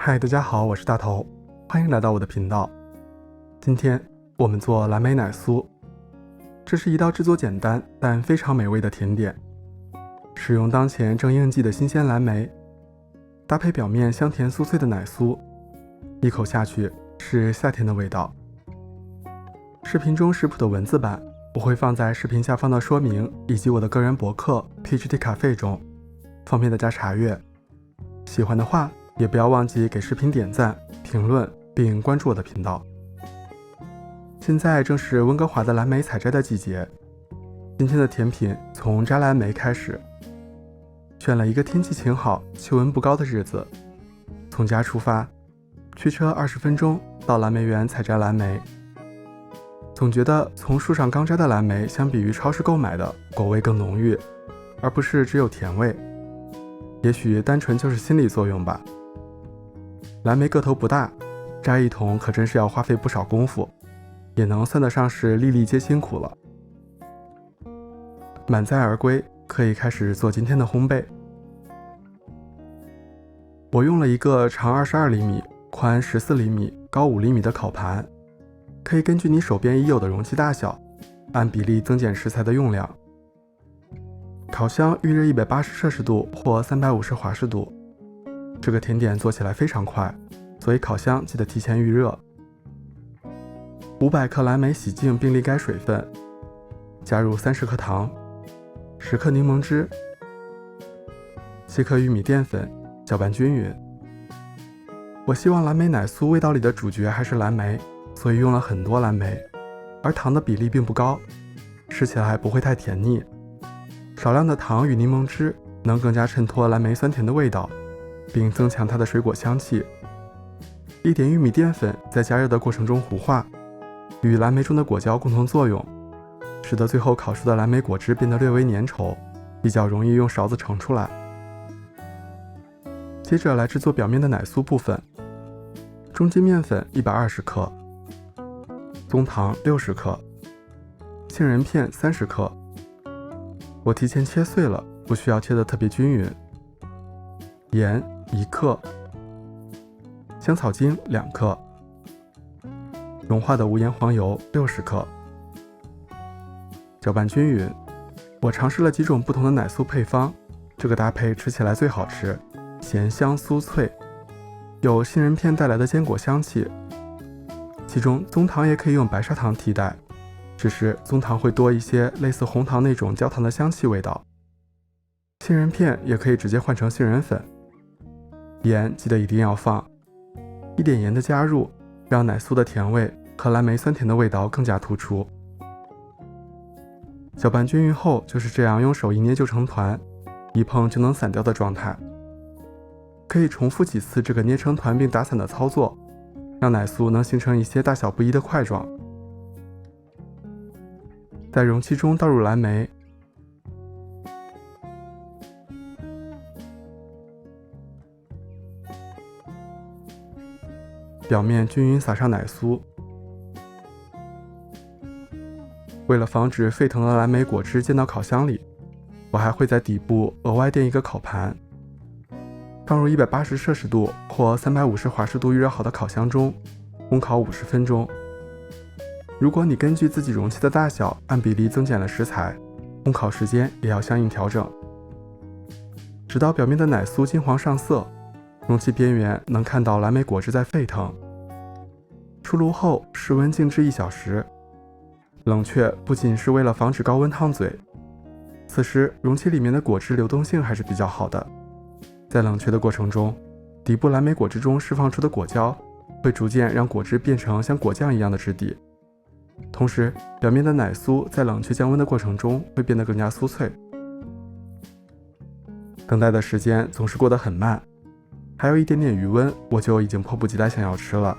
嗨，大家好，我是大头，欢迎来到我的频道。今天我们做蓝莓奶酥，这是一道制作简单但非常美味的甜点。使用当前正应季的新鲜蓝莓，搭配表面香甜酥脆的奶酥，一口下去是夏天的味道。视频中食谱的文字版我会放在视频下方的说明以及我的个人博客 PhD Cafe 中，方便大家查阅。喜欢的话也不要忘记给视频点赞、评论并关注我的频道。现在正是温哥华的蓝莓采摘的季节，今天的甜品从摘蓝莓开始。选了一个天气晴好、气温不高的日子，从家出发，驱车20分钟到蓝莓园采摘蓝莓。总觉得从树上刚摘的蓝莓相比于超市购买的果味更浓郁，而不是只有甜味。也许单纯就是心理作用吧。蓝莓个头不大，摘一桶可真是要花费不少功夫，也能算得上是粒粒皆辛苦了。满载而归，可以开始做今天的烘焙。我用了一个长22厘米、宽14厘米、高5厘米的烤盘，可以根据你手边已有的容器大小，按比例增减食材的用量。烤箱预热180摄氏度或350华氏度。这个甜点做起来非常快，所以烤箱记得提前预热。500克蓝莓洗净并沥干水分，加入30克糖、10克柠檬汁、7克玉米淀粉，搅拌均匀。我希望蓝莓奶酥味道里的主角还是蓝莓，所以用了很多蓝莓，而糖的比例并不高，吃起来不会太甜腻。少量的糖与柠檬汁能更加衬托蓝莓酸甜的味道，并增强它的水果香气。一点玉米淀粉在加热的过程中糊化，与蓝莓中的果胶共同作用，使得最后烤出的蓝莓果汁变得略微粘稠，比较容易用勺子盛出来。接着来制作表面的奶酥部分。中筋面粉120克，棕糖60克，杏仁片30克。我提前切碎了，不需要切得特别均匀。盐1克，香草精2克，融化的无盐黄油60克。搅拌均匀。我尝试了几种不同的奶酥配方，这个搭配吃起来最好吃，咸香酥脆，有杏仁片带来的坚果香气。其中棕糖也可以用白砂糖替代，只是棕糖会多一些类似红糖那种焦糖的香气味道。杏仁片也可以直接换成杏仁粉。盐记得一定要放，一点盐的加入让奶酥的甜味和蓝莓酸甜的味道更加突出。搅拌均匀后就是这样用手一捏就成团，一碰就能散掉的状态。可以重复几次这个捏成团并打散的操作，让奶酥能形成一些大小不一的块状。在容器中倒入蓝莓，表面均匀撒上奶酥。为了防止沸腾的蓝莓果汁溅到烤箱里，我还会在底部额外垫一个烤盘，放入180摄氏度或350华氏度预热好的烤箱中，烘烤50分钟。如果你根据自己容器的大小按比例增减了食材，烘烤时间也要相应调整。直到表面的奶酥金黄上色，容器边缘能看到蓝莓果汁在沸腾。出炉后室温静置1小时。冷却不仅是为了防止高温烫嘴，此时容器里面的果汁流动性还是比较好的。在冷却的过程中，底部蓝莓果汁中释放出的果胶会逐渐让果汁变成像果酱一样的质地，同时表面的奶酥在冷却降温的过程中会变得更加酥脆。等待的时间总是过得很慢，还有一点点余温，我就已经迫不及待想要吃了。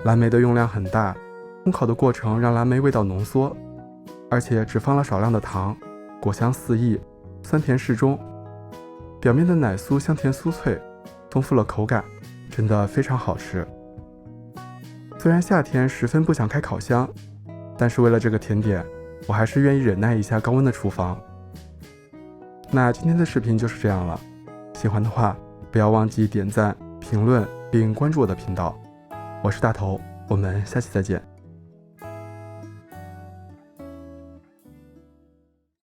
蓝莓的用量很大，烘烤的过程让蓝莓味道浓缩，而且只放了少量的糖，果香四溢，酸甜适中。表面的奶酥香甜酥脆，丰富了口感，真的非常好吃。虽然夏天十分不想开烤箱，但是为了这个甜点，我还是愿意忍耐一下高温的厨房。那今天的视频就是这样了，喜欢的话不要忘记点赞、评论并关注我的频道。我是大头，我们下期再见。